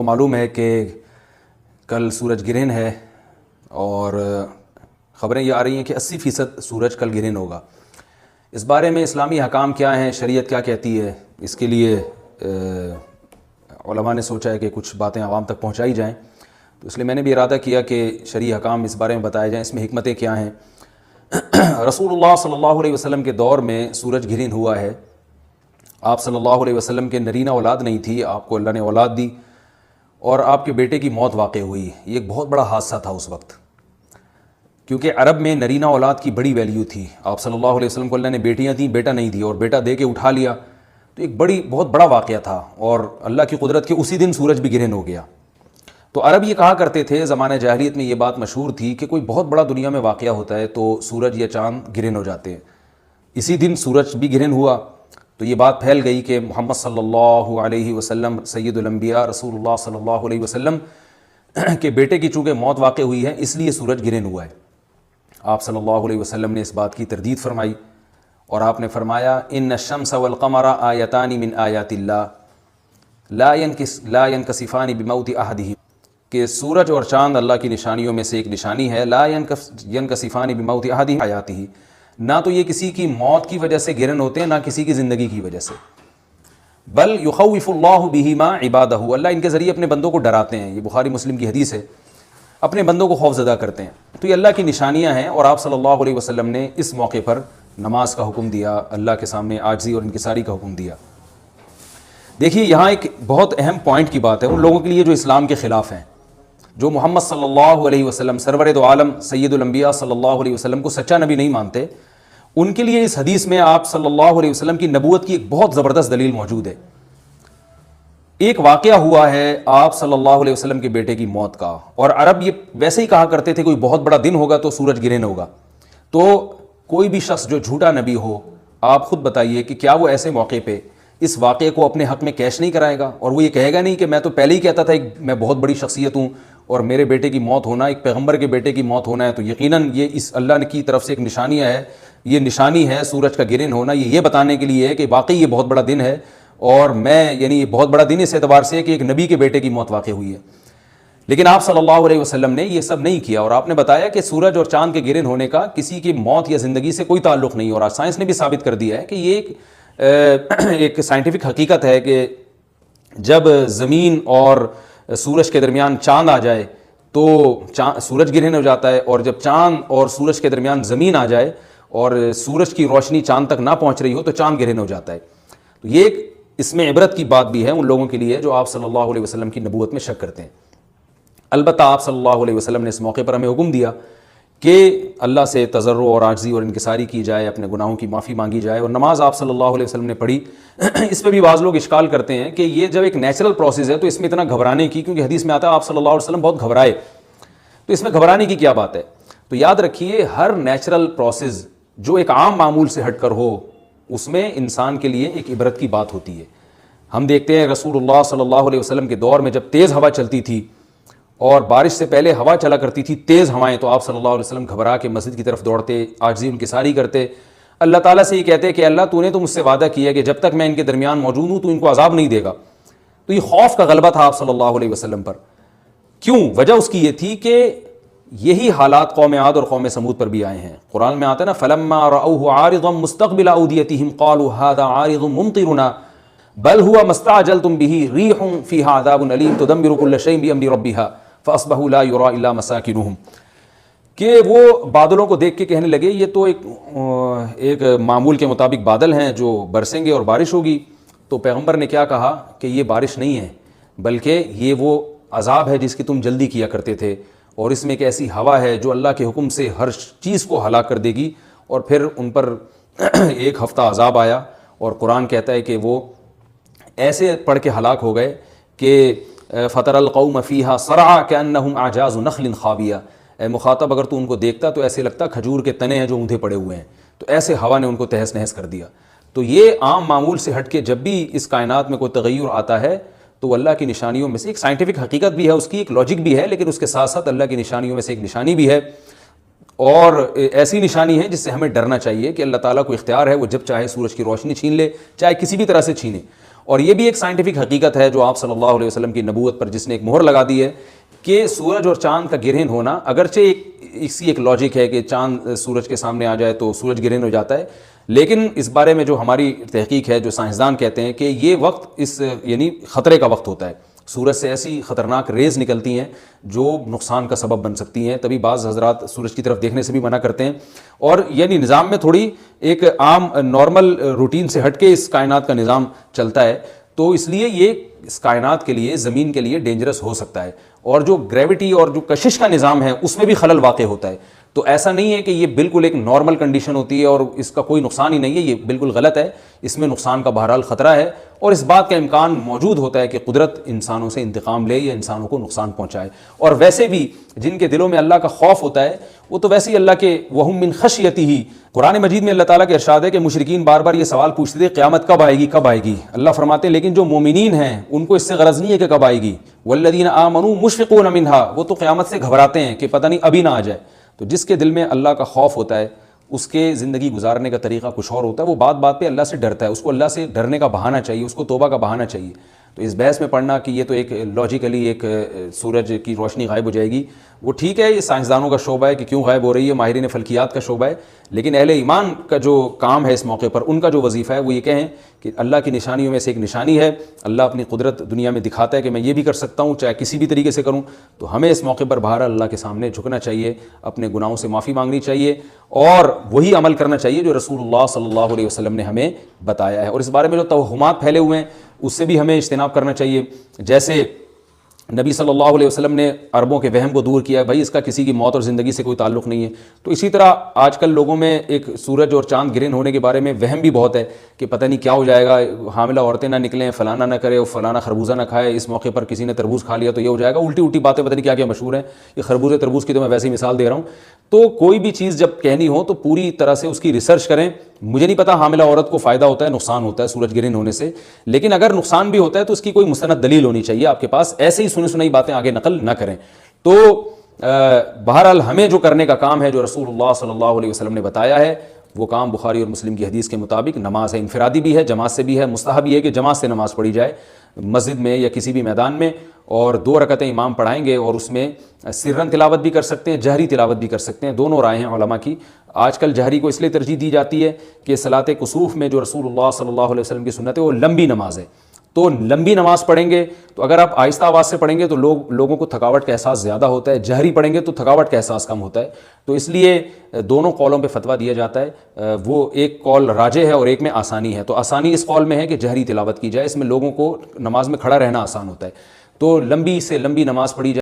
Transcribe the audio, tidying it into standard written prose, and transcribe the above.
معلوم ہے کہ کل سورج گرہن ہے اور خبریں یہ آ رہی ہیں کہ 80% سورج کل گرہن ہوگا۔ اس بارے میں اسلامی حکام کیا ہیں، شریعت کیا کہتی ہے، اس کے لیے علماء نے سوچا ہے کہ کچھ باتیں عوام تک پہنچائی جائیں، تو اس لیے میں نے بھی ارادہ کیا کہ شرعی حکام اس بارے میں بتائے جائیں، اس میں حکمتیں کیا ہیں۔ رسول اللہ صلی اللہ علیہ وسلم کے دور میں سورج گرہن ہوا ہے۔ آپ صلی اللہ علیہ وسلم کے نرینہ اولاد نہیں تھی، آپ کو اللہ نے اولاد دی اور آپ کے بیٹے کی موت واقع ہوئی۔ یہ ایک بہت بڑا حادثہ تھا اس وقت، کیونکہ عرب میں نرینہ اولاد کی بڑی ویلیو تھی۔ آپ صلی اللہ علیہ وسلم کو اللہ نے بیٹیاں دیں، بیٹا نہیں دی، اور بیٹا دے کے اٹھا لیا، تو ایک بہت بڑا واقعہ تھا، اور اللہ کی قدرت کے اسی دن سورج بھی گرہن ہو گیا۔ تو عرب یہ کہا کرتے تھے، زمانہ جاہلیت میں یہ بات مشہور تھی کہ کوئی بہت بڑا دنیا میں واقعہ ہوتا ہے تو سورج یا چاند گرہن ہو جاتے ہیں۔ اسی دن سورج بھی گرہن ہوا تو یہ بات پھیل گئی کہ محمد صلی اللہ علیہ وسلم سید الانبیاء رسول اللہ صلی اللہ علیہ وسلم کے بیٹے کی چونکہ موت واقع ہوئی ہے، اس لیے سورج گرہن ہوا ہے۔ آپ صلی اللہ علیہ وسلم نے اس بات کی تردید فرمائی اور آپ نے فرمایا ان الشمس والقمر آیتان من آیات اللہ لا ينکسفان بموت احدہما، کہ سورج اور چاند اللہ کی نشانیوں میں سے ایک نشانی ہے، لا ينکسفان بموت احدہما آیاتہ، نہ تو یہ کسی کی موت کی وجہ سے گرہن ہوتے ہیں، نہ کسی کی زندگی کی وجہ سے، بل یخوف اللہ بہما عبادہ، اللہ ان کے ذریعے اپنے بندوں کو ڈراتے ہیں۔ یہ بخاری مسلم کی حدیث ہے، اپنے بندوں کو خوف زدہ کرتے ہیں۔ تو یہ اللہ کی نشانیاں ہیں، اور آپ صلی اللہ علیہ وسلم نے اس موقع پر نماز کا حکم دیا، اللہ کے سامنے عاجزی اور انکساری کا حکم دیا۔ دیکھیے یہاں ایک بہت اہم پوائنٹ کی بات ہے ان لوگوں کے لیے جو اسلام کے خلاف ہیں، جو محمد صلی اللہ علیہ وسلم سرور دو عالم سید الانبیاء صلی اللہ علیہ وسلم کو سچا نبی نہیں مانتے، ان کے لیے اس حدیث میں آپ صلی اللہ علیہ وسلم کی نبوت کی ایک بہت زبردست دلیل موجود ہے۔ ایک واقعہ ہوا ہے آپ صلی اللہ علیہ وسلم کے بیٹے کی موت کا، اور عرب یہ ویسے ہی کہا کرتے تھے کوئی بہت بڑا دن ہوگا تو سورج گرہن ہوگا۔ تو کوئی بھی شخص جو جھوٹا نبی ہو، آپ خود بتائیے کہ کیا وہ ایسے موقع پہ اس واقعے کو اپنے حق میں کیش نہیں کرائے گا، اور وہ یہ کہے گا نہیں کہ میں تو پہلے ہی کہتا تھا میں بہت بڑی شخصیت ہوں اور میرے بیٹے کی موت ہونا، ایک پیغمبر کے بیٹے کی موت ہونا ہے تو یقیناً یہ اس اللہ کی طرف سے ایک نشانی ہے، یہ نشانی ہے سورج کا گرہن ہونا، یہ بتانے کے لیے ہے کہ واقعی یہ بہت بڑا دن ہے، اور یعنی یہ بہت بڑا دن اس اعتبار سے ہے کہ ایک نبی کے بیٹے کی موت واقع ہوئی ہے۔ لیکن آپ صلی اللہ علیہ وسلم نے یہ سب نہیں کیا، اور آپ نے بتایا کہ سورج اور چاند کے گرہن ہونے کا کسی کی موت یا زندگی سے کوئی تعلق نہیں، اور آج سائنس نے بھی ثابت کر دیا ہے کہ یہ ایک سائنٹیفک حقیقت ہے کہ جب زمین اور سورج کے درمیان چاند آ جائے تو سورج گرہن ہو جاتا ہے، اور جب چاند اور سورج کے درمیان زمین آ جائے اور سورج کی روشنی چاند تک نہ پہنچ رہی ہو تو چاند گرہن ہو جاتا ہے۔ تو یہ ایک اس میں عبرت کی بات بھی ہے ان لوگوں کے لیے جو آپ صلی اللہ علیہ وسلم کی نبوت میں شک کرتے ہیں۔ البتہ آپ صلی اللہ علیہ وسلم نے اس موقع پر ہمیں حکم دیا کہ اللہ سے تضرع اور عاجزی اور انکساری کی جائے، اپنے گناہوں کی معافی مانگی جائے، اور نماز آپ صلی اللہ علیہ وسلم نے پڑھی۔ اس پہ بھی بعض لوگ اشکال کرتے ہیں کہ یہ جب ایک نیچرل پروسیس ہے تو اس میں اتنا گھبرانے کی، کیونکہ حدیث میں آتا ہے آپ صلی اللہ علیہ وسلم بہت گھبرائے، تو اس میں گھبرانے کی کیا بات ہے؟ تو یاد رکھیے ہر نیچرل پروسیس جو ایک عام معمول سے ہٹ کر ہو، اس میں انسان کے لیے ایک عبرت کی بات ہوتی ہے۔ ہم دیکھتے ہیں رسول اللہ صلی اللہ علیہ وسلم کے دور میں جب تیز ہوا چلتی تھی اور بارش سے پہلے ہوا چلا کرتی تھی تیز ہوائیں، تو آپ صلی اللہ علیہ وسلم گھبرا کے مسجد کی طرف دوڑتے، عاجزی انکساری کرتے، اللہ تعالیٰ سے یہ کہتے کہ اللہ تو نے تو مجھ سے وعدہ کیا کہ جب تک میں ان کے درمیان موجود ہوں تو ان کو عذاب نہیں دے گا۔ تو یہ خوف کا غلبہ تھا آپ صلی اللہ علیہ وسلم پر۔ کیوں؟ وجہ اس کی یہ تھی کہ یہی حالات قوم عاد اور قوم سمود پر بھی آئے ہیں۔ قرآن میں آتا ہے نا فَلَمَّا رَأَوْهُ عَارِضًا مُسْتَقْبِلَ أَوْدِيَتِهِمْ قَالُوا هَذَا عَارِضٌ مُمْطِرُنَا بَلْ هُوَ مَا اسْتَعْجَلْتُمْ بِهِ رِيحٌ فِيهَا عَذَابٌ أَلِيمٌ تُدَمِّرُ كُلَّ شَيْءٍ بِأَمْرِ رَبِّهَا فَأَصْبَحُوا لَا يُرَىٰ إِلَّا مَسَاكِنُهُمْ، کہ وہ بادلوں کو دیکھ کے کہنے لگے یہ تو ایک معمول کے مطابق بادل ہیں جو برسیں گے اور بارش ہوگی۔ تو پیغمبر نے کیا کہا کہ یہ بارش نہیں ہے بلکہ یہ وہ عذاب ہے جس کی تم جلدی کیا کرتے تھے، اور اس میں ایک ایسی ہوا ہے جو اللہ کے حکم سے ہر چیز کو ہلاک کر دے گی۔ اور پھر ان پر ایک ہفتہ عذاب آیا، اور قرآن کہتا ہے کہ وہ ایسے پڑھ کے ہلاک ہو گئے کہ فَتَرَى الْقَوْمَ فِيهَا صَرْعَىٰ كَأَنَّهُمْ أَعْجَازُ نَخْلٍ خَاوِيَةٍ، اے مخاطب اگر تو ان کو دیکھتا تو ایسے لگتا کھجور کے تنے ہیں جو اوندھے پڑے ہوئے ہیں، تو ایسے ہوا نے ان کو تہس نہس کر دیا۔ تو یہ عام معمول سے ہٹ کے جب بھی اس کائنات میں کوئی تغیر آتا ہے تو وہ اللہ کی نشانیوں میں سے ایک سائنٹیفک حقیقت بھی ہے، اس کی ایک لاجک بھی ہے، لیکن اس کے ساتھ ساتھ اللہ کی نشانیوں میں سے ایک نشانی بھی ہے، اور ایسی نشانی ہے جس سے ہمیں ڈرنا چاہیے کہ اللہ تعالیٰ کو اختیار ہے وہ جب چاہے سورج کی روشنی چھین لے، چاہے کسی بھی طرح سے چھینے۔ اور یہ بھی ایک سائنٹیفک حقیقت ہے جو آپ صلی اللہ علیہ وسلم کی نبوت پر جس نے ایک مہر لگا دی ہے کہ سورج اور چاند کا گرہن ہونا، اگرچہ اسی ایک لاجک ہے کہ چاند سورج کے سامنے آ جائے تو سورج گرہن ہو جاتا ہے، لیکن اس بارے میں جو ہماری تحقیق ہے، جو سائنسدان کہتے ہیں کہ یہ وقت اس یعنی خطرے کا وقت ہوتا ہے، سورج سے ایسی خطرناک ریز نکلتی ہیں جو نقصان کا سبب بن سکتی ہیں، تبھی بعض حضرات سورج کی طرف دیکھنے سے بھی منع کرتے ہیں، اور یعنی نظام میں تھوڑی ایک عام نارمل روٹین سے ہٹ کے اس کائنات کا نظام چلتا ہے، تو اس لیے یہ اس کائنات کے لیے، زمین کے لیے ڈینجرس ہو سکتا ہے، اور جو گریوٹی اور جو کشش کا نظام ہے اس میں بھی خلل واقع ہوتا ہے، تو ایسا نہیں ہے کہ یہ بالکل ایک نارمل کنڈیشن ہوتی ہے اور اس کا کوئی نقصان ہی نہیں ہے، یہ بالکل غلط ہے، اس میں نقصان کا بہرحال خطرہ ہے، اور اس بات کا امکان موجود ہوتا ہے کہ قدرت انسانوں سے انتقام لے یا انسانوں کو نقصان پہنچائے، اور ویسے بھی جن کے دلوں میں اللہ کا خوف ہوتا ہے وہ تو ویسے ہی اللہ کے وہم من خشیتہ ہی، قرآن مجید میں اللہ تعالیٰ کا ارشاد ہے کہ مشرکین بار بار یہ سوال پوچھتے تھے قیامت کب آئے گی کب آئے گی، اللہ فرماتے ہیں لیکن جو مومنین ہیں ان کو اس سے غرض نہیں ہے کہ کب آئے گی، والذین آمنوا مشفقون منہا، وہ تو قیامت سے گھبراتے ہیں کہ پتہ نہیں ابھی نہ آ جائے، تو جس کے دل میں اللہ کا خوف ہوتا ہے اس کے زندگی گزارنے کا طریقہ کچھ اور ہوتا ہے، وہ بات بات پہ اللہ سے ڈرتا ہے، اس کو اللہ سے ڈرنے کا بہانہ چاہیے، اس کو توبہ کا بہانہ چاہیے، تو اس بحث میں پڑھنا کہ یہ تو ایک لاجیکلی ایک سورج کی روشنی غائب ہو جائے گی، وہ ٹھیک ہے، یہ سائنسدانوں کا شعبہ ہے کہ کیوں غائب ہو رہی ہے، ماہرین فلکیات کا شعبہ ہے، لیکن اہل ایمان کا جو کام ہے اس موقع پر، ان کا جو وظیفہ ہے وہ یہ کہیں کہ اللہ کی نشانیوں میں سے ایک نشانی ہے، اللہ اپنی قدرت دنیا میں دکھاتا ہے کہ میں یہ بھی کر سکتا ہوں چاہے کسی بھی طریقے سے کروں، تو ہمیں اس موقع پر بہرحال اللہ کے سامنے جھکنا چاہیے، اپنے گناہوں سے معافی مانگنی چاہیے، اور وہی عمل کرنا چاہیے جو رسول اللہ صلی اللہ علیہ وسلم نے ہمیں بتایا ہے، اور اس بارے میں جو توہمات پھیلے ہوئے ہیں اس سے بھی ہمیں اجتناب کرنا چاہیے، جیسے نبی صلی اللہ علیہ وسلم نے عربوں کے وہم کو دور کیا ہے، بھائی اس کا کسی کی موت اور زندگی سے کوئی تعلق نہیں ہے، تو اسی طرح آج کل لوگوں میں ایک سورج اور چاند گرہن ہونے کے بارے میں وہم بھی بہت ہے کہ پتہ نہیں کیا ہو جائے گا، حاملہ عورتیں نہ نکلیں، فلانا نہ کرے، فلانا خربوزہ نہ کھائے، اس موقع پر کسی نے تربوز کھا لیا تو یہ ہو جائے گا، الٹی الٹی باتیں پتہ نہیں کیا کیا مشہور ہیں، یہ خربوزے تربوز کی تو میں ویسے ہی مثال دے رہا ہوں، تو کوئی بھی چیز جب کہنی ہو تو پوری طرح سے اس کی ریسرچ کریں، مجھے نہیں پتا حاملہ عورت کو فائدہ ہوتا ہے نقصان ہوتا ہے سورج گرہن ہونے سے، لیکن اگر نقصان بھی ہوتا ہے تو اس کی کوئی مستند دلیل ہونی چاہیے آپ کے پاس، ایسے ہی سنی سنائی باتیں آگے نقل نہ کریں، تو بہرحال ہمیں جو کرنے کا کام ہے جو رسول اللہ صلی اللہ علیہ وسلم نے بتایا ہے وہ کام بخاری اور مسلم کی حدیث کے مطابق نماز ہے، انفرادی بھی ہے، جماعت سے بھی ہے، مستحب یہ ہے کہ جماعت سے نماز پڑھی جائے مسجد میں یا کسی بھی میدان میں، اور 2 رکعتیں امام پڑھائیں گے اور اس میں سرن تلاوت بھی کر سکتے ہیں، جہری تلاوت بھی کر سکتے ہیں، دونوں رائے ہیں علماء کی، آج کل جہری کو اس لیے ترجیح دی جاتی ہے کہ صلاۃ کسوف میں جو رسول اللہ صلی اللہ علیہ وسلم کی سنت ہے وہ لمبی نماز ہے، تو لمبی نماز پڑھیں گے تو اگر آپ آہستہ آواز سے پڑھیں گے تو لوگوں کو تھکاوٹ کا احساس زیادہ ہوتا ہے، جہری پڑھیں گے تو تھکاوٹ کا احساس کم ہوتا ہے، تو اس لیے دونوں قولوں پہ فتویٰ دیا جاتا ہے، وہ ایک قول راجح ہے اور ایک میں آسانی ہے، تو آسانی اس قول میں ہے کہ جہری تلاوت کی جائے، اس میں لوگوں کو نماز میں کھڑا رہنا آسان ہوتا ہے، تو لمبی سے لمبی نماز پڑھی جائے۔